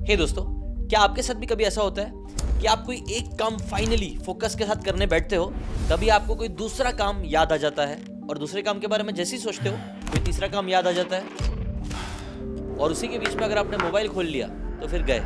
हे दोस्तों, क्या आपके साथ भी कभी ऐसा होता है कि आप कोई एक काम फाइनली फोकस के साथ करने बैठते हो, तभी आपको कोई दूसरा काम याद आ जाता है और दूसरे काम के बारे में जैसे ही सोचते हो कोई तीसरा काम याद आ जाता है और उसी के बीच में अगर आपने मोबाइल खोल लिया तो फिर गए,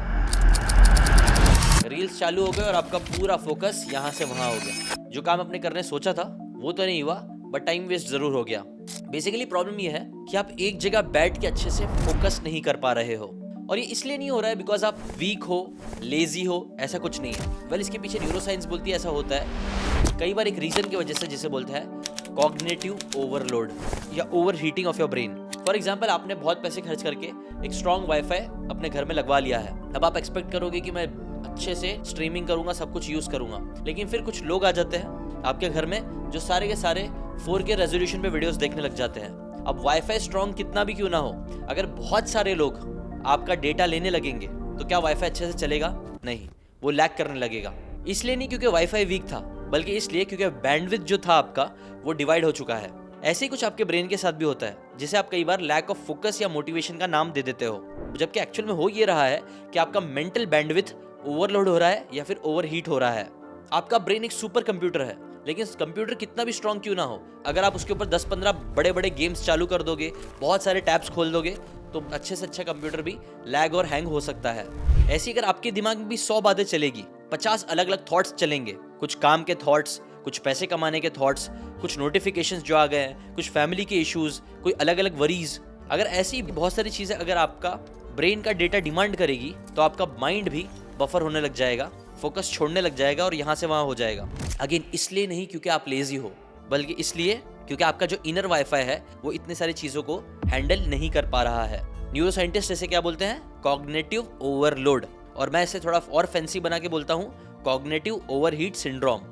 रील्स चालू हो गए और आपका पूरा फोकस यहाँ से वहाँ हो गया। जो काम आपने करने सोचा था वो तो नहीं हुआ, बट टाइम वेस्ट जरूर हो गया। बेसिकली प्रॉब्लम ये है कि आप एक जगह बैठ के अच्छे से फोकस नहीं कर पा रहे हो, और ये इसलिए नहीं हो रहा है बिकॉज आप वीक हो, लेजी हो, ऐसा कुछ नहीं है। इसके पीछे न्यूरोसाइंस बोलती है ऐसा होता है कई बार एक रीजन की वजह से, जिसे बोलते हैं कॉग्निटिव ओवरलोड या over heating of your brain. For example, आपने बहुत पैसे खर्च करके एक स्ट्रॉन्ग वाईफाई अपने घर में लगवा लिया है। अब आप एक्सपेक्ट करोगे कि मैं अच्छे से स्ट्रीमिंग करूंगा, सब कुछ यूज करूंगा, लेकिन फिर कुछ लोग आ जाते हैं आपके घर में जो सारे के सारे 4K रेजोल्यूशन पे वीडियोस देखने लग जाते हैं। अब वाईफाई स्ट्रॉन्ग कितना भी क्यों ना हो, अगर बहुत सारे लोग आपका डेटा लेने लगेंगे तो क्या वाईफाई अच्छे से चलेगा? नहीं, वो लैग करने लगेगा। इसलिए नहीं क्योंकि वाईफाई वीक था, बल्कि इसलिए क्योंकि बैंडविड्थ जो था आपका वो डिवाइड हो चुका है। ऐसे ही कुछ आपके ब्रेन के साथ भी होता है, जिसे आप कई बार लैक ऑफ फोकस या मोटिवेशन का नाम दे देते हो, जबकि एक्चुअल में हो ये रहा है कि आपका मेंटल बैंडविड्थ ओवरलोड हो रहा है या फिर ओवरहीट हो रहा है। आपका ब्रेन एक सुपर कंप्यूटर है, लेकिन कंप्यूटर कितना भी स्ट्रॉन्ग क्यों ना हो, अगर आप उसके ऊपर 10-15 बड़े बड़े गेम्स चालू कर दोगे, बहुत सारे टैब्स खोल दोगे, तो अच्छे से अच्छा कंप्यूटर भी लैग और हैंग हो सकता है। ऐसी अगर आपके दिमाग में भी 100 बातें चलेगी, 50 अलग अलग थॉट्स चलेंगे, कुछ काम के थॉट्स, कुछ पैसे कमाने के थॉट्स, कुछ नोटिफिकेशंस जो आ गए हैं, कुछ फैमिली के इश्यूज, कोई अलग अलग वरीज, अगर ऐसी बहुत सारी चीजें अगर आपका ब्रेन का डेटा डिमांड करेगी, तो आपका माइंड भी बफर होने लग जाएगा, फोकस छोड़ने लग जाएगा और यहाँ से वहाँ हो जाएगा। अगेन, इसलिए नहीं क्योंकि आप लेजी हो, बल्कि इसलिए क्योंकि आपका जो इनर वाईफाई है वो इतने सारी चीजों को हैंडल नहीं कर पा रहा है। न्यूरोसाइंटिस्ट इसे क्या बोलते हैं? कॉग्निटिव ओवरलोड, और मैं इसे थोड़ा और फैंसी बना के बोलता हूँ कॉग्निटिव ओवरहीट सिंड्रोम।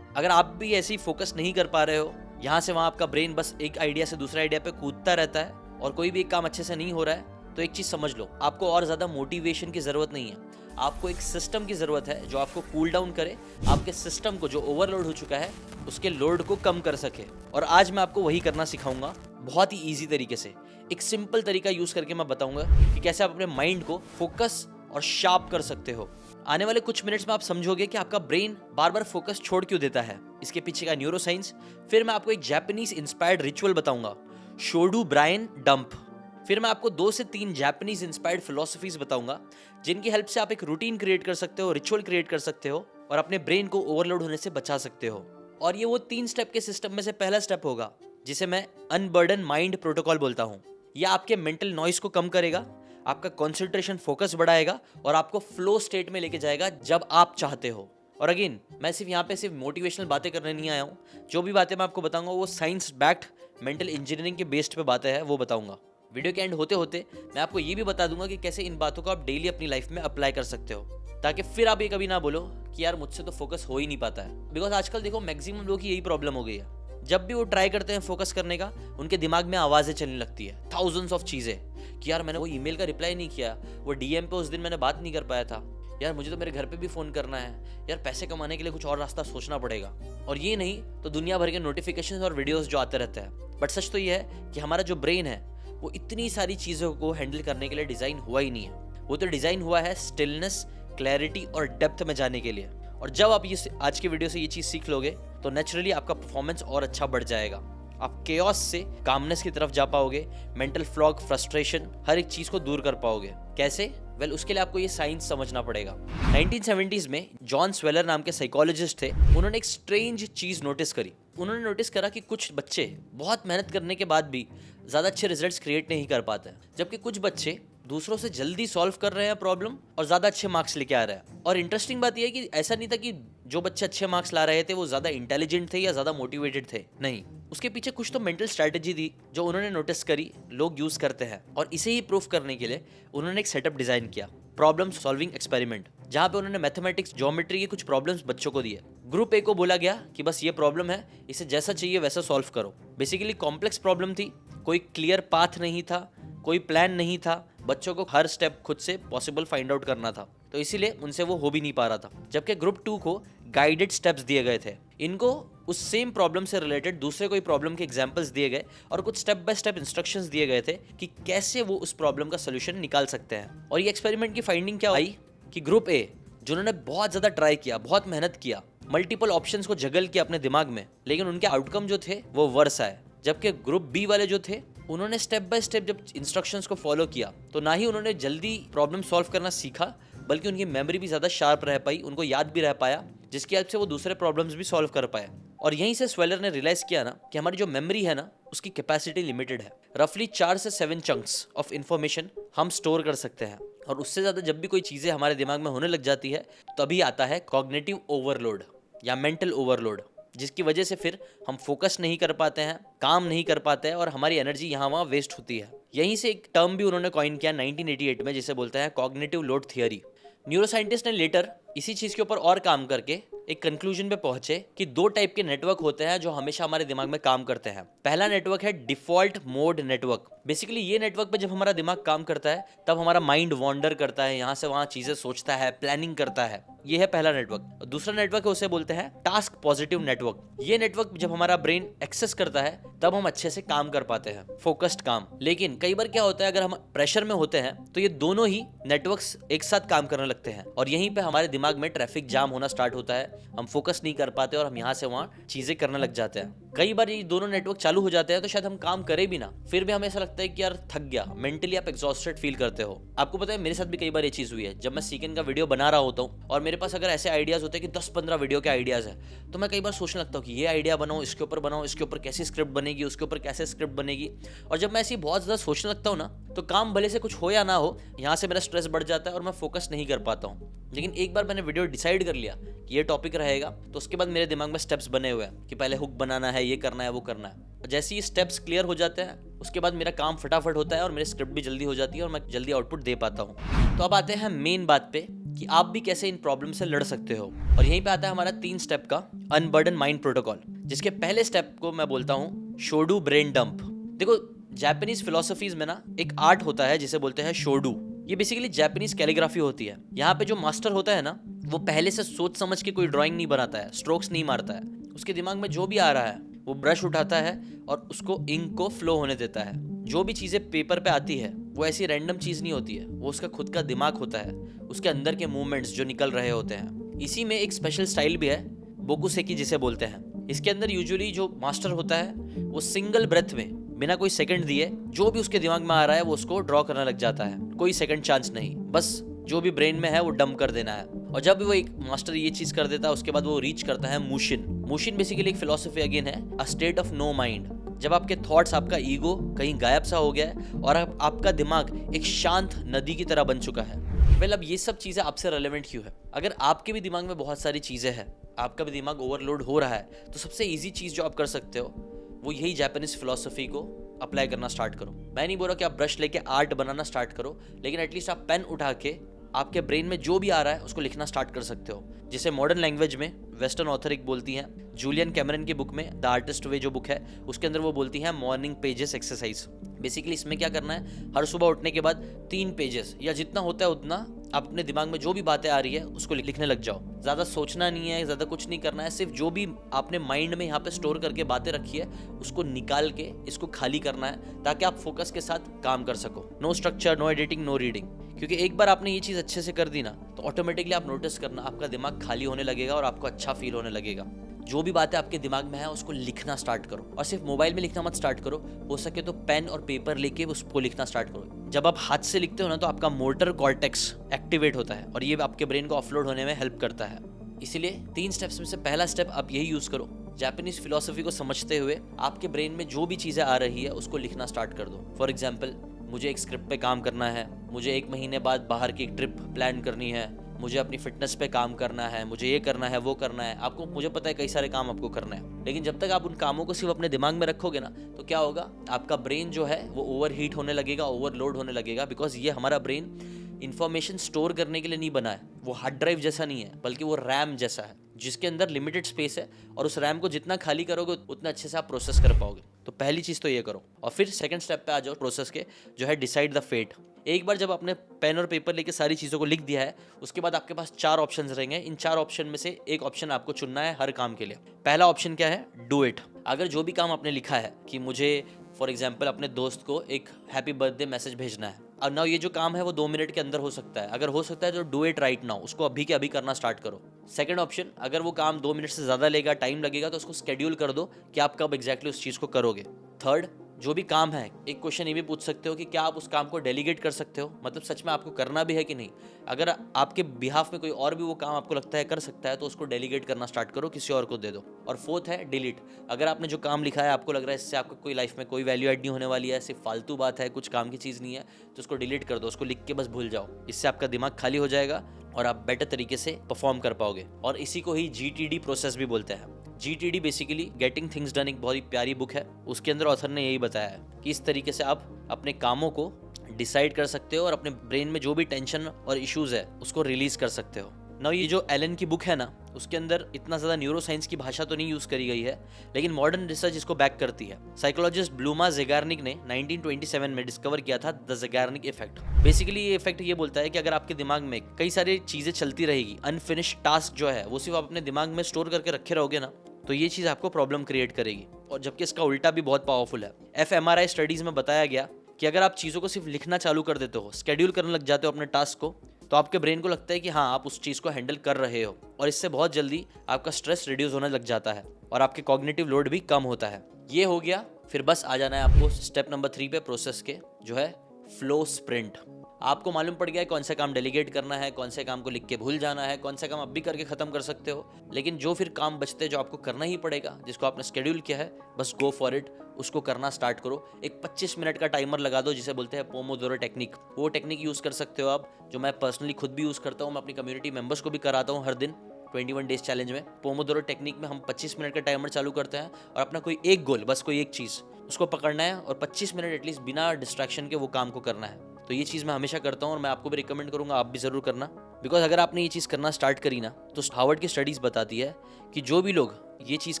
अगर आप भी ऐसे ही फोकस नहीं कर पा रहे हो, यहाँ से वहाँ आपका ब्रेन बस एक आइडिया से दूसरा आइडिया पे कूदता रहता है और कोई भी एक काम अच्छे से नहीं हो रहा है, तो एक चीज समझ लो, आपको और ज्यादा मोटिवेशन की जरूरत नहीं है, आपको एक सिस्टम की जरूरत है जो आपको कूल डाउन करे, आपके सिस्टम को जो ओवरलोड हो चुका है उसके लोड को कम कर सके। और आज मैं आपको वही करना सिखाऊंगा, बहुत ही इजी तरीके से, एक सिंपल तरीका यूज करके मैं बताऊंगा कि कैसे आप अपने माइंड को फोकस और शार्प कर सकते हो। आने वाले कुछ मिनट्स में आप समझोगे कि आपका ब्रेन बार बार फोकस छोड़ क्यों देता है, इसके पीछे का न्यूरोसाइंस। फिर मैं आपको एक जापानीज इंस्पायर्ड रिचुअल बताऊंगा, शोडू ब्रायन डंप। फिर मैं आपको 2 से 3 जापानीज इंस्पायर्ड फिलोसफीज बताऊंगा, जिनकी हेल्प से आप एक रूटीन क्रिएट कर सकते हो, रिचुअल क्रिएट कर सकते हो और अपने ब्रेन को ओवरलोड होने से बचा सकते हो। और ये वो 3 स्टेप के सिस्टम में से पहला स्टेप होगा, जिसे मैं अनबर्डन माइंड प्रोटोकॉल बोलता हूँ। यह आपके मेंटल नॉइस को कम करेगा, आपका कॉन्सेंट्रेशन फोकस बढ़ाएगा और आपको फ्लो स्टेट में लेके जाएगा जब आप चाहते हो। और अगेन, मैं सिर्फ यहाँ पे सिर्फ मोटिवेशनल बातें करने नहीं आया हूँ, जो भी बातें मैं आपको बताऊंगा वो साइंस बैक्ड मेंटल इंजीनियरिंग के बेस्ड पे बातें हैं, वो बताऊंगा। वीडियो के एंड होते होते मैं आपको ये भी बता दूंगा कि कैसे इन बातों को आप डेली अपनी लाइफ में अप्लाई कर सकते हो, ताकि फिर आप ये कभी ना बोलो कि यार मुझसे तो फोकस हो ही नहीं पाता है। बिकॉज आजकल देखो, मैक्सिमम लोग की यही प्रॉब्लम हो गई है, जब भी वो ट्राई करते हैं फोकस करने का, उनके दिमाग में आवाजें चलने लगती है, थाउजेंड्स ऑफ चीजें, कि यार मैंने वो ईमेल का रिप्लाई नहीं किया, वो डीएम पे उस दिन मैंने बात नहीं कर पाया था, यार मुझे तो मेरे घर पे भी फोन करना है, यार पैसे कमाने के लिए कुछ और रास्ता सोचना पड़ेगा, और ये नहीं तो दुनिया भर के नोटिफिकेशंस और वीडियोस जो आते रहते हैं। बट सच तो ये है कि हमारा जो ब्रेन है वो इतनी सारी चीजों को हैंडल करने के लिए डिजाइन हुआ ही नहीं है। वो तो डिजाइन हुआ है स्टिलनेस, क्लैरिटी और डेप्थ में जाने के लिए। और जब आप ये आज के वीडियो से ये चीज सीख लोगे तो नेचुरली आपका परफॉर्मेंस और अच्छा बढ़ जाएगा। आप केओस से कामनेस की तरफ जा पाओगे, मेंटल फ्लॉग, फ्रस्ट्रेशन, हर एक चीज को दूर कर पाओगे। कैसे? उसके लिए आपको ये साइंस समझना पड़ेगा। 1970s में जॉन स्वेलर नाम के साइकोलॉजिस्ट थे, उन्होंने एक स्ट्रेंज चीज नोटिस करी। उन्होंने नोटिस करा कि कुछ बच्चे बहुत मेहनत करने के बाद भी ज्यादा अच्छे रिजल्ट्स क्रिएट नहीं कर पाते, जबकि कुछ बच्चे दूसरों से जल्दी सॉल्व कर रहे हैं प्रॉब्लम और ज्यादा अच्छे मार्क्स लेके आ रहे हैं। और इंटरेस्टिंग बात यह है कि ऐसा नहीं था कि जो बच्चे अच्छे मार्क्स ला रहे थे वो ज्यादा इंटेलिजेंट थे या ज्यादा मोटिवेटेड थे, नहीं, उसके पीछे कुछ तो मेंटल स्ट्रेटेजी थी जो उन्होंने नोटिस करी लोग यूज करते हैं। और इसे ही प्रूफ करने के लिए उन्होंने एक सेटअप डिजाइन किया, प्रॉब्लम सॉल्विंग एक्सपेरिमेंट, जहां पे उन्होंने मैथमेटिक्स, ज्योमेट्री के कुछ प्रॉब्लम्स बच्चों को दिए। ग्रुप ए को बोला गया कि बस ये प्रॉब्लम है, इसे जैसा चाहिए वैसा सॉल्व करो। बेसिकली कॉम्प्लेक्स प्रॉब्लम थी, कोई क्लियर पाथ नहीं था, कोई प्लान नहीं था, बच्चों को हर स्टेप खुद से पॉसिबल फाइंड आउट करना था, तो इसीलिए उनसे वो हो भी नहीं पा रहा था। जबकि ग्रुप 2 को गाइडेड स्टेप्स दिए गए थे इनको उस सेम प्रॉब्लम से रिलेटेड दूसरे कोई प्रॉब्लम के एग्जांपल्स दिए गए और कुछ स्टेप बाय स्टेप इंस्ट्रक्शंस दिए गए थे कि कैसे वो उस प्रॉब्लम का सोल्यूशन निकाल सकते हैं। और ये एक्सपेरिमेंट की फाइंडिंग क्या आई कि ग्रुप ए जिन्होंने बहुत ज़्यादा ट्राई किया, बहुत मेहनत किया, मल्टीपल ऑप्शंस को जगल किया अपने दिमाग में, लेकिन उनके आउटकम जो थे वो वर्स आए। जबकि ग्रुप बी वाले जो थे उन्होंने स्टेप बाय स्टेप जब इंस्ट्रक्शंस को फॉलो किया तो ना ही उन्होंने जल्दी प्रॉब्लम सॉल्व करना सीखा, बल्कि उनकी मेमोरी भी ज़्यादा शार्प रह पाई, उनको याद भी रह पाया, जिसकी वजह से वो दूसरे प्रॉब्लम्स भी सॉल्व कर पाए। और यहीं से स्वेलर ने रियलाइज किया ना कि हमारी जो मेमोरी है ना उसकी कैपेसिटी लिमिटेड है। रफली 4 से 7 चंक्स ऑफ इन्फॉर्मेशन हम स्टोर कर सकते हैं, और उससे ज़्यादा जब भी कोई चीज़ें हमारे दिमाग में होने लग जाती है तभी आता है कॉग्निटिव ओवरलोड या मेंटल ओवरलोड, जिसकी वजह से फिर हम फोकस नहीं कर पाते हैं, काम नहीं कर पाते हैं और हमारी एनर्जी यहाँ वहाँ वेस्ट होती है। यहीं से एक टर्म भी उन्होंने कॉइन किया 1988 में, जिसे बोलते हैं कॉग्निटिव लोड थियरी। न्यूरोसाइंटिस्ट ने लेटर इसी चीज़ के ऊपर और काम करके एक कंक्लूजन पे पहुंचे कि 2 टाइप के नेटवर्क होते हैं जो हमेशा हमारे दिमाग में काम करते हैं। पहला नेटवर्क है डिफॉल्ट मोड नेटवर्क। बेसिकली ये नेटवर्क पे जब हमारा दिमाग काम करता है तब हमारा माइंड वॉन्डर करता है, यहाँ से वहाँ चीज़ें सोचता है, प्लानिंग करता है। ये है पहला नेटवर्क। दूसरा नेटवर्क है उसे बोलते हैं टास्क पॉजिटिव नेटवर्क। ये नेटवर्क जब हमारा ब्रेन एक्सेस करता है तब हम अच्छे से काम कर पाते हैं, फोकस्ड काम। लेकिन कई बार क्या होता है, अगर हम प्रेशर में होते हैं तो ये दोनों ही नेटवर्क्स एक साथ काम करने लगते हैं और यहीं पे हमारे दिमाग में ट्रैफिक जाम होना स्टार्ट होता है, हम फोकस नहीं कर पाते और हम यहाँ से वहाँ चीजें करने लग जाते हैं। कई बार ये दोनों नेटवर्क चालू हो जाते हैं तो शायद हम काम करें भी ना, फिर भी हमें ऐसा लगता है कि यार थक गया, मेंटली आप एग्जॉस्टेड फील करते हो। आपको पता है मेरे साथ भी कई बार ये चीज हुई है। जब मैं सीकेंड का वीडियो बना रहा होता हूँ और मेरे पास अगर ऐसे आइडियाज होते हैं कि 10-15 वीडियो के आइडियाज है, तो मैं कई बार सोचने लगता हूँ कि ये आइडिया बनाओ, इसके ऊपर बनाओ, इसके ऊपर कैसी स्क्रिप्ट बनेगी, उसके ऊपर कैसे स्क्रिप्ट बनेगी। और जब मैं ऐसी बहुत ज्यादा सोचने लगता हूँ ना तो काम भले से कुछ हो या ना हो, यहाँ से मेरा स्ट्रेस बढ़ जाता है और मैं फोकस नहीं कर पाता हूँ। लेकिन एक बार मैंने वीडियो डिसाइड कर लिया कि ये टॉपिक रहेगा, तो उसके बाद मेरे दिमाग में स्टेप्स बने हुए हैं कि पहले हुक बनाना है, ये करना है, वो करना है। जैसे ही स्टेप्स क्लियर हो जाते हैं उसके बाद मेरा काम फटाफट होता है और मेरी स्क्रिप्ट भी जल्दी हो जाती है और मैं जल्दी आउटपुट दे पाता हूँ। तो अब आते हैं मेन बात पे कि आप भी कैसे इन प्रॉब्लम से लड़ सकते हो। और यहीं पे आता है हमारा 3 स्टेप का अनबर्डन माइंड प्रोटोकॉल, जिसके पहले स्टेप को मैं बोलता हूँ शोडू ब्रेन डंप। देखो, जापानीज फिलोसफीज में ना एक आर्ट होता है जिसे बोलते हैं शोडू। ये बेसिकली जापानीज कैलीग्राफी होती है। यहाँ पे जो मास्टर होता है ना वो पहले से सोच समझ के कोई ड्राइंग नहीं बनाता है, स्ट्रोक्स नहीं मारता है। उसके दिमाग में जो भी आ रहा है वो ब्रश उठाता है और उसको इंक को फ्लो होने देता है। जो भी चीज़ें पेपर पे आती है वो ऐसी रैंडम चीज़ नहीं होती है, वो उसका खुद का दिमाग होता है, उसके अंदर के मूवमेंट्स जो निकल रहे होते हैं। इसी में एक स्पेशल स्टाइल भी है बोकुसेकी जिसे बोलते हैं। इसके अंदर यूजुअली जो मास्टर होता है वो सिंगल ब्रेथ में बिना कोई सेकंड दिए जो भी उसके दिमाग में आ रहा है वो उसको ड्रॉ करने लग जाता है। कोई सेकंड चांस नहीं, बस जो भी ब्रेन में है वो डंप कर देना है। और जब वो एक मास्टर ये चीज कर देता है उसके बाद वो रीच करता है मूशिन। मूशिन बेसिकली एक फिलॉसफी अगेन है, a state of no mind. जब आपके थॉट्स, आपका ईगो कहीं गायब सा हो गया है और आपका दिमाग एक शांत नदी की तरह बन चुका है। वेल, अब ये सब चीजें आपसे रेलेवेंट क्यों है? अगर आपके भी दिमाग में बहुत सारी चीजें हैं, आपका भी दिमाग ओवरलोड हो रहा है, तो सबसे ईजी चीज जो आप कर सकते हो वो यही जापानीज फिलॉसफी को अप्लाई करना स्टार्ट करो। मैं नहीं बोल रहा कि आप ब्रश लेके आर्ट बनाना स्टार्ट करो, लेकिन एटलीस्ट आप पेन उठा के आपके ब्रेन में जो भी आ रहा है उसको लिखना स्टार्ट कर सकते हो। जिसे मॉडर्न लैंग्वेज में वेस्टर्न ऑथर एक बोलती हैं, जूलियन कैमरन की बुक में द आर्टिस्ट वे जो बुक है उसके अंदर वो बोलती हैं मॉर्निंग पेजेस एक्सरसाइज। बेसिकली इसमें क्या करना है, हर सुबह उठने के बाद 3 पेजेस या जितना होता है उतना आप अपने दिमाग में जो भी बातें आ रही है उसको लिखने लग जाओ। ज़्यादा सोचना नहीं है, ज़्यादा कुछ नहीं करना है, सिर्फ जो भी आपने माइंड में यहाँ पे स्टोर करके बातें रखी है उसको निकाल के इसको खाली करना है ताकि आप फोकस के साथ काम कर सको। No structure, no editing, no reading. क्योंकि एक बार आपने ये चीज़ अच्छे से कर दी ना तो ऑटोमेटिकली आप नोटिस करना आपका दिमाग खाली होने लगेगा और आपको अच्छा फील होने लगेगा। जो भी बातें आपके दिमाग में है उसको लिखना स्टार्ट करो, और सिर्फ मोबाइल में लिखना मत स्टार्ट करो, हो सके तो पेन और पेपर लेके उसको लिखना स्टार्ट करो। जब आप हाथ से लिखते हो ना तो आपका मोटर कॉर्टेक्स एक्टिवेट होता है और ये आपके ब्रेन को ऑफलोड होने में हेल्प करता है। इसीलिए 3 स्टेप्स में से पहला स्टेप आप यही यूज करो। जापानीज फिलॉसफी को समझते हुए आपके ब्रेन में जो भी चीज़ें आ रही है उसको लिखना स्टार्ट कर दो। फॉर एग्जाम्पल, मुझे एक स्क्रिप्ट पे काम करना है, मुझे 1 महीने बाद बाहर की एक ट्रिप प्लान करनी है, मुझे अपनी फिटनेस पे काम करना है, मुझे ये करना है, वो करना है। आपको, मुझे पता है कई सारे काम आपको करना है, लेकिन जब तक आप उन कामों को सिर्फ अपने दिमाग में रखोगे ना तो क्या होगा, आपका ब्रेन जो है वो ओवरहीट होने लगेगा, ओवरलोड होने लगेगा। बिकॉज ये हमारा ब्रेन इन्फॉर्मेशन स्टोर करने के लिए नहीं बना है, वो हार्ड ड्राइव जैसा नहीं है बल्कि वो रैम जैसा है जिसके अंदर लिमिटेड स्पेस है और उस रैम को जितना खाली करोगे उतना अच्छे से आप प्रोसेस कर पाओगे। तो पहली चीज़ तो ये करो। और फिर सेकंड स्टेप पे आ जाओ प्रोसेस के, जो है डिसाइड द फेट। एक बार जब आपने पेन और पेपर लेके सारी चीज़ों को लिख दिया है, उसके बाद आपके पास 4 ऑप्शंस रहेंगे। इन 4 ऑप्शन में से एक ऑप्शन आपको चुनना है हर काम के लिए। पहला ऑप्शन क्या है? Do it. अगर जो भी काम आपने लिखा है कि मुझे फॉर एग्जाम्पल अपने दोस्त को एक हैप्पी बर्थडे मैसेज भेजना है, और नाउ ये जो काम है वो 2 मिनट के अंदर हो सकता है। अगर हो सकता है तो डू इट राइट नाउ, उसको अभी के अभी करना स्टार्ट करो। सेकंड ऑप्शन, अगर वो काम 2 मिनट से ज़्यादा लेगा, टाइम लगेगा, तो उसको शेड्यूल कर दो कि आप कब एग्जैक्टली उस चीज़ को करोगे। थर्ड, जो भी काम है, एक क्वेश्चन ये भी पूछ सकते हो कि क्या आप उस काम को डेलीगेट कर सकते हो, मतलब सच में आपको करना भी है कि नहीं। अगर आपके बिहाफ में कोई और भी वो काम आपको लगता है कर सकता है, तो उसको डेलीगेट करना स्टार्ट करो, किसी और को दे दो। और फोर्थ है डिलीट। अगर आपने जो काम लिखा है आपको लग रहा है इससे आपको कोई लाइफ में कोई वैल्यू ऐड नहीं होने वाली है, सिर्फ फालतू बात है, कुछ काम की चीज़ नहीं है, तो उसको डिलीट कर दो, उसको लिख के बस भूल जाओ। इससे आपका दिमाग खाली हो जाएगा और आप बेटर तरीके से परफॉर्म कर पाओगे। और इसी को ही GTD प्रोसेस भी बोलते हैं। GTD basically getting things done एक बहुत ही प्यारी बुक है। उसके अंदर ऑथर ने यही बताया है कि इस तरीके से आप अपने कामों को डिसाइड कर सकते हो और अपने ब्रेन में जो भी टेंशन और इश्यूज है उसको रिलीज कर सकते हो। ना ये जो एलन की बुक है ना, उसके अंदर इतना ज़्यादा न्यूरो साइंस की भाषा तो नहीं यूज़ करी गई है, लेकिन मॉडर्न रिसर्च इसको बैक करती है। साइकोलॉजिस्ट ब्लूमा ज़ेगार्निक ने 1927 में डिस्कवर किया था द ज़ेगार्निक इफेक्ट। बेसिकली ये इफेक्ट ये बोलता है कि अगर आपके दिमाग में कई सारी चीज़ें चलती रहेगी, अनफिनिश्ड टास्क जो है वो सिर्फ आप अपने दिमाग में स्टोर करके रखे रहोगे ना, तो ये चीज़ आपको प्रॉब्लम क्रिएट करेगी। और जबकि इसका उल्टा भी बहुत पावरफुल है। fMRI स्टडीज़ में बताया गया कि अगर आप चीज़ों को सिर्फ लिखना चालू कर देते हो, स्केड्यूल करने लग जाते हो अपने टास्क को, तो आपके ब्रेन को लगता है कि हाँ आप उस चीज़ को हैंडल कर रहे हो, और इससे बहुत जल्दी आपका स्ट्रेस रिड्यूस होने लग जाता है और आपके कॉग्निटिव लोड भी कम होता है। ये हो गया। फिर बस आ जाना है आपको स्टेप नंबर 3 पे प्रोसेस के, जो है फ्लो स्प्रिंट। आपको मालूम पड़ गया है कौन सा काम डेलीगेट करना है, कौन से काम को लिख के भूल जाना है, कौन सा काम अब भी करके ख़त्म कर सकते हो। लेकिन जो फिर काम बचते हैं जो आपको करना ही पड़ेगा, जिसको आपने शेड्यूल किया है, बस गो फॉर इट, उसको करना स्टार्ट करो। एक 25 मिनट का टाइमर लगा दो, जिसे बोलते हैं पोमोडोरो टेक्निक। वो टेक्निक यूज़ कर सकते हो आप, जो मैं पर्सनली खुद भी यूज़ करता हूँ। मैं अपनी कम्युनिटी मेंबर्स को भी कराता हूँ हर दिन 21 डेज चैलेंज में। पोमोडोरो टेक्निक में हम 25 मिनट का टाइमर चालू करते हैं और अपना कोई एक गोल, बस कोई एक चीज़ उसको पकड़ना है और 25 मिनट एटलीस्ट बिना डिस्ट्रैक्शन के वो काम को करना है। तो ये चीज़ मैं हमेशा करता हूँ और मैं आपको भी रिकमेंड करूँगा आप भी ज़रूर करना। बिकॉज अगर आपने ये चीज़ करना स्टार्ट करी ना, तो हार्वर्ड की स्टडीज़ बताती है कि जो भी लोग ये चीज़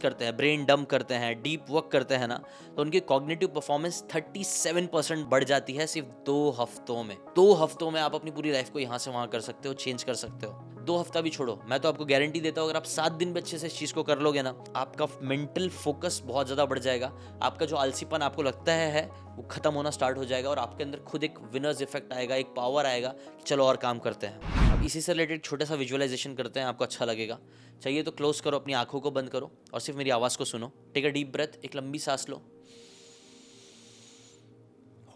करते हैं, ब्रेन डंप करते हैं, डीप वर्क करते हैं ना, तो उनकी कॉग्निटिव परफॉर्मेंस 37% बढ़ जाती है सिर्फ 2 हफ्तों में। 2 हफ्तों में आप अपनी पूरी लाइफ को यहाँ से वहाँ कर सकते हो, चेंज कर सकते हो। 2 हफ्ता भी छोड़ो, मैं तो आपको गारंटी देता हूँ अगर आप 7 दिन में अच्छे से इस चीज़ को कर लोगे ना, आपका मेंटल फोकस बहुत ज़्यादा बढ़ जाएगा। आपका जो आलसीपन आपको लगता है वो खत्म होना स्टार्ट हो जाएगा और आपके अंदर खुद एक विनर्स इफेक्ट आएगा, एक पावर आएगा कि चलो और काम करते हैं। अब इसी से रिलेटेड छोटा सा विजुअलाइजेशन करते हैं, आपको अच्छा लगेगा। चाहिए तो क्लोज करो, अपनी आंखों को बंद करो और सिर्फ मेरी आवाज़ को सुनो। टेक अ डीप ब्रेथ, एक लंबी सांस लो,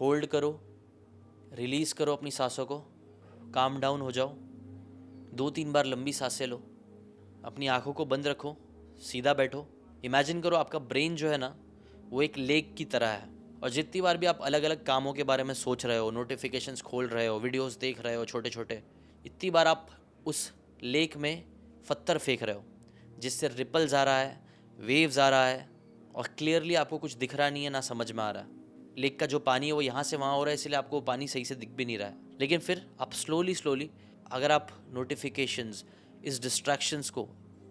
होल्ड करो, रिलीज करो अपनी सांसों को, काम डाउन हो जाओ। 2-3 बार लंबी सांसें लो, अपनी आंखों को बंद रखो, सीधा बैठो। इमेजिन करो आपका ब्रेन जो है ना, वो एक लेक की तरह है, और जितनी बार भी आप अलग अलग कामों के बारे में सोच रहे हो, नोटिफिकेशंस खोल रहे हो, वीडियोस देख रहे हो छोटे छोटे, इतनी बार आप उस लेक में पत्थर फेंक रहे हो, जिससे रिपल्स आ रहा है, वेव्स आ रहा है, और क्लियरली आपको कुछ दिख रहा नहीं है, ना समझ में आ रहा है। लेक का जो पानी है वो यहाँ से वहाँ हो रहा है, इसलिए आपको पानी सही से दिख भी नहीं रहा है। लेकिन फिर आप स्लोली अगर आप नोटिफिकेशंस, इस डिस्ट्रैक्शंस को,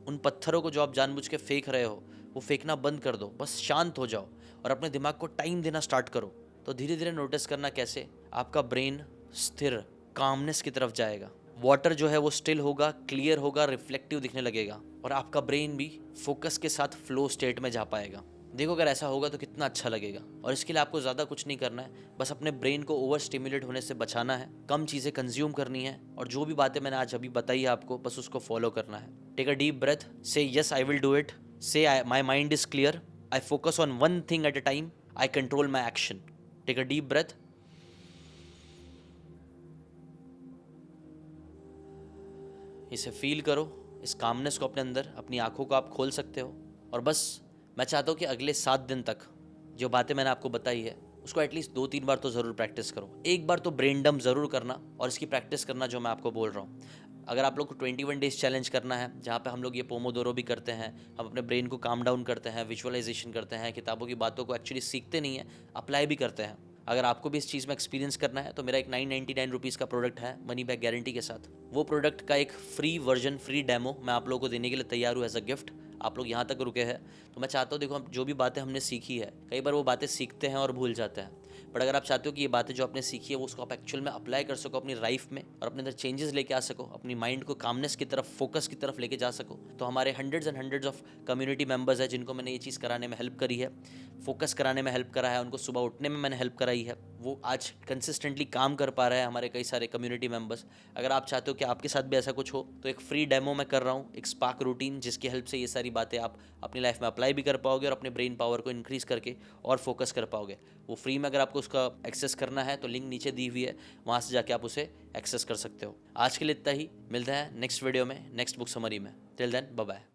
उन पत्थरों को जो आप जानबूझ के फेंक रहे हो, वो फेंकना बंद कर दो। बस शांत हो जाओ और अपने दिमाग को टाइम देना स्टार्ट करो। तो धीरे धीरे नोटिस करना कैसे आपका ब्रेन स्थिर, कामनेस की तरफ जाएगा। वाटर जो है वो स्टिल होगा, क्लियर होगा, रिफ्लेक्टिव दिखने लगेगा, और आपका ब्रेन भी फोकस के साथ फ्लो स्टेट में जा पाएगा। देखो अगर ऐसा होगा तो कितना अच्छा लगेगा। और इसके लिए आपको ज़्यादा कुछ नहीं करना है, बस अपने ब्रेन को ओवर स्टिमुलेट होने से बचाना है, कम चीज़ें कंज्यूम करनी है, और जो भी बातें मैंने आज अभी बताई है आपको, बस उसको फॉलो करना है। Take a deep breath, say yes I will do it, say my mind is clear, I focus on one thing at a time, I control my action. Take a deep breath, इसे feel करो, इस calmness को अपने अंदर। अपनी आंखों को आप खोल सकते हो, और बस मैं चाहता हूँ कि अगले 7 दिन तक जो बातें मैंने आपको बताई है उसको एटलीस्ट 2-3 बार तो ज़रूर प्रैक्टिस करो। एक बार तो ब्रेन डंप ज़रूर करना और इसकी प्रैक्टिस करना जो मैं आपको बोल रहा हूँ। अगर आप लोग को 21 डेज चैलेंज करना है, जहाँ पे हम लोग ये पोमोडोरो भी करते हैं, हम अपने ब्रेन को काम डाउन करते हैं, विजुअलाइजेशन करते हैं, किताबों की बातों को एक्चुअली सीखते नहीं है, अप्लाई भी करते हैं। अगर आपको भी इस चीज़ में एक्सपीरियंस करना है तो मेरा एक 999 रुपीज़ का प्रोडक्ट है मनी बैक गारंटी के साथ। वो प्रोडक्ट का एक फ्री वर्जन, फ्री डेमो मैं आप लोगों को देने के लिए तैयार हूँ एज अ गिफ्ट। आप लोग यहाँ तक रुके हैं तो मैं चाहता हूँ, देखो जो भी बातें हमने सीखी है, कई बार वो बातें सीखते हैं और भूल जाते हैं, बट अगर आप चाहते हो कि ये बातें जो आपने सीखी है वो उसको आप एक्चुअल में अप्लाई कर सको अपनी लाइफ में और अपने अंदर चेंजेस लेके आ सको, अपनी माइंड को कामनेस की तरफ, फोकस की तरफ लेके जा सको, तो हमारे hundreds and hundreds of community members हैं जिनको मैंने ये चीज़ कराने में हेल्प करी है, फोकस कराने में हेल्प करा है, उनको सुबह उठने में मैंने हेल्प कराई है, वो आज कंसिस्टेंटली काम कर पा रहे हैं हमारे कई सारे कम्युनिटी मेंबर्स। अगर आप चाहते हो कि आपके साथ भी ऐसा कुछ हो तो एक फ्री डेमो मैं कर रहा हूँ, एक स्पार्क रूटीन, जिसकी हेल्प से ये सारी बातें आप अपनी लाइफ में अप्लाई भी कर पाओगे और अपने ब्रेन पावर को इंक्रीज करके और फोकस कर पाओगे। वो फ्री में अगर आपको उसका एक्सेस करना है तो लिंक नीचे दी हुई है, वहाँ से जाके आप उसे एक्सेस कर सकते हो। आज के लिए इतना ही, मिलते हैं नेक्स्ट वीडियो में, नेक्स्ट बुक समरी में। Till then bye bye.